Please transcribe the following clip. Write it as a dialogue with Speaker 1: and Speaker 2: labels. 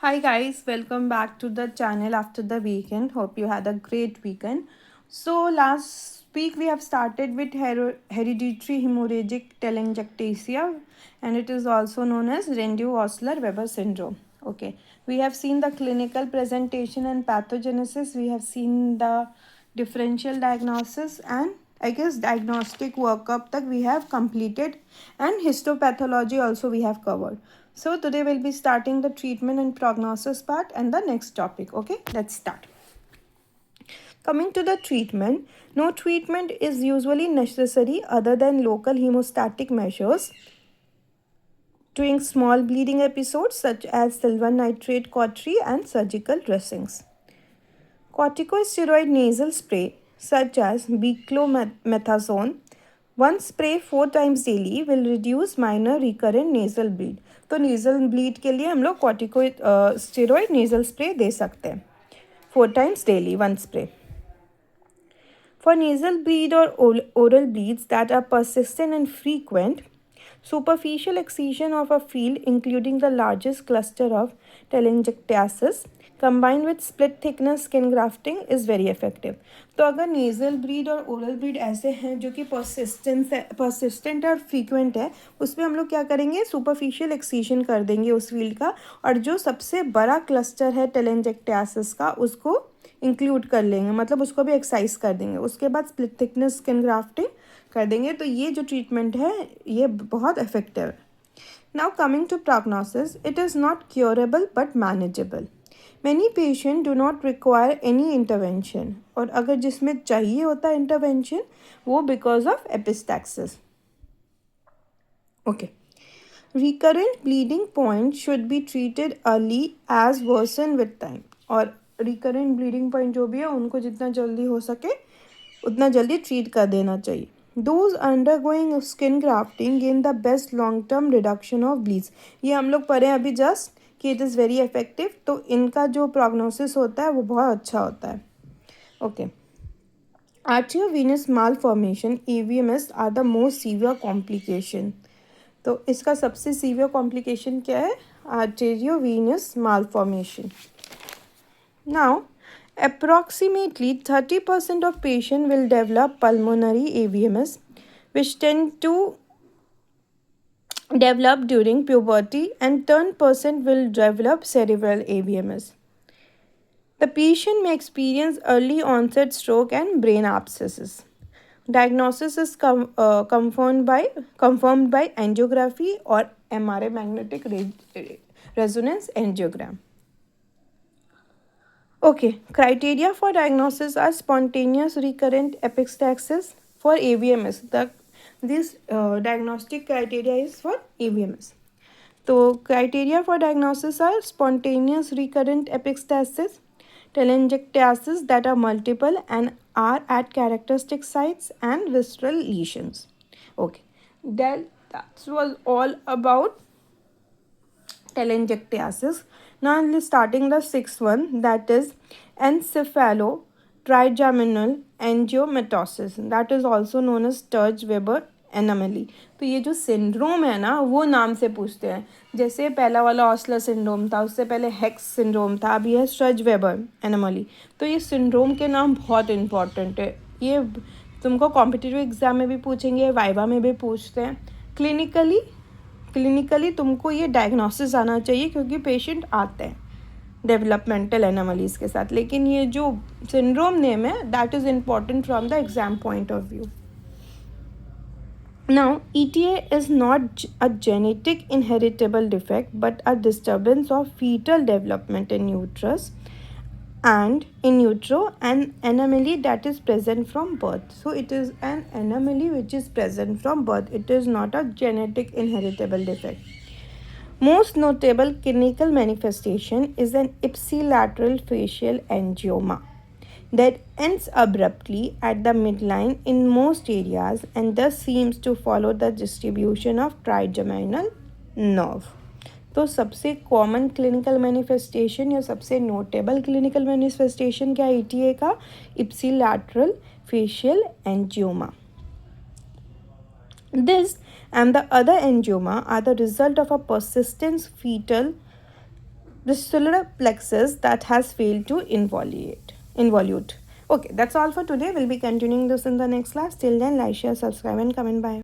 Speaker 1: Hi guys, welcome back to the channel after the weekend. Hope you had a great weekend. So last week we have started with hereditary hemorrhagic telangiectasia, and it is also known as Rendu-Osler-Weber syndrome. Okay, we have seen the clinical presentation and pathogenesis. We have seen the differential diagnosis, and I guess diagnostic workup that we have completed, and histopathology also we have covered. So today we'll be starting the treatment and prognosis part and the next topic. Okay, let's start. Coming to the treatment, no treatment is usually necessary other than local hemostatic measures during small bleeding episodes such as silver nitrate cautery and surgical dressings. Corticosteroid nasal spray such as beclomethasone, one spray 4 times daily will reduce minor recurrent nasal bleed. तो nasal bleed के लिए हम लोग corticosteroid nasal spray दे सकते हैं 4 times daily, one spray. For nasal bleed or oral bleeds that are persistent and frequent, superficial excision of a field, including the largest cluster of telangiectasis, combined with split thickness skin grafting is very effective. तो अगर nasal bleed और oral bleed ऐसे हैं जो कि persistent और frequent है, उसमें हम लोग क्या करेंगे, सुपरफिशियल एक्सीजन कर देंगे उस फील्ड का, और जो सबसे बड़ा क्लस्टर है टेलेंजेक्टासिस का उसको इंक्लूड कर लेंगे, मतलब उसको भी एक्सरसाइज कर देंगे. उसके बाद स्प्लिट थिकनेस स्किन ग्राफ्टिंग कर देंगे. तो ये जो ट्रीटमेंट है ये बहुत इफेक्टिव है. Now coming to prognosis, it is not curable but manageable. Many patient do not require any intervention, और अगर जिसमें चाहिए होता है इंटरवेंशन वो because of epistaxis. Okay, recurrent bleeding point should be treated early as worsen with time. और recurrent bleeding point जो भी है उनको जितना जल्दी हो सके उतना जल्दी ट्रीट कर देना चाहिए. Those undergoing skin grafting gain the best long term reduction of bleeds. ये हम लोग पढ़े अभी जस्ट कि इट इज़ वेरी इफेक्टिव. तो इनका जो प्रोग्नोसिस होता है वो बहुत अच्छा होता है. Okay, arteriovenous malformation AVMS are the most severe complication. तो इसका सबसे सीवियर कॉम्प्लिकेशन क्या है, arteriovenous malformation. Now approximately 30% of patients will develop pulmonary AVMS, which tend to develop during puberty, and 10% will develop cerebral AVMS. The patient may experience early onset stroke and brain abscesses. Diagnosis is confirmed by angiography or MRI, magnetic resonance angiogram. Okay, criteria for diagnosis are spontaneous recurrent epistaxis for AVMS. This diagnostic criteria is for AVMS. So criteria for diagnosis are spontaneous recurrent epistaxis, telangiectasis that are multiple and are at characteristic sites, and visceral lesions. Okay, that was all about telangiectasis. Now starting the sixth one, that is encephalo-trigeminal angiomatosis, that is also known as Sturge-Weber anomaly. तो ये जो syndrome है ना वो नाम से पूछते हैं. जैसे पहला वाला ऑस्लर सिंड्रोम था, उससे पहले हेक्स सिंड्रोम था, अभी है स्टर्ज वेबर एनामली. तो ये सिंड्रोम के नाम बहुत इंपॉर्टेंट है. ये तुमको कॉम्पिटिटिव एग्जाम में भी पूछेंगे, वाइवा में भी पूछते हैं. क्लिनिकली तुमको ये डायग्नोसिस आना चाहिए क्योंकि पेशेंट आते हैं डेवलपमेंटल एनामलीज के साथ. लेकिन ये जो सिंड्रोम नेम है that is important from the exam point of view. Now, ETA is not a genetic inheritable defect but a disturbance of fetal development in uterus and in utero, an anomaly that is present from birth. So, it is an anomaly which is present from birth. It is not a genetic inheritable defect. Most notable clinical manifestation is an ipsilateral facial angioma that ends abruptly at the midline in most areas and thus seems to follow the distribution of trigeminal nerve. तो सबसे common clinical manifestation या सबसे notable clinical manifestation क्या है ETA का, ipsilateral facial angioma. This and the other angioma are the result of a persistent fetal the solar plexus that has failed to involute. Okay, that's all for today. We'll be continuing this in the next class. Till then, like, share, subscribe, and comment. Bye.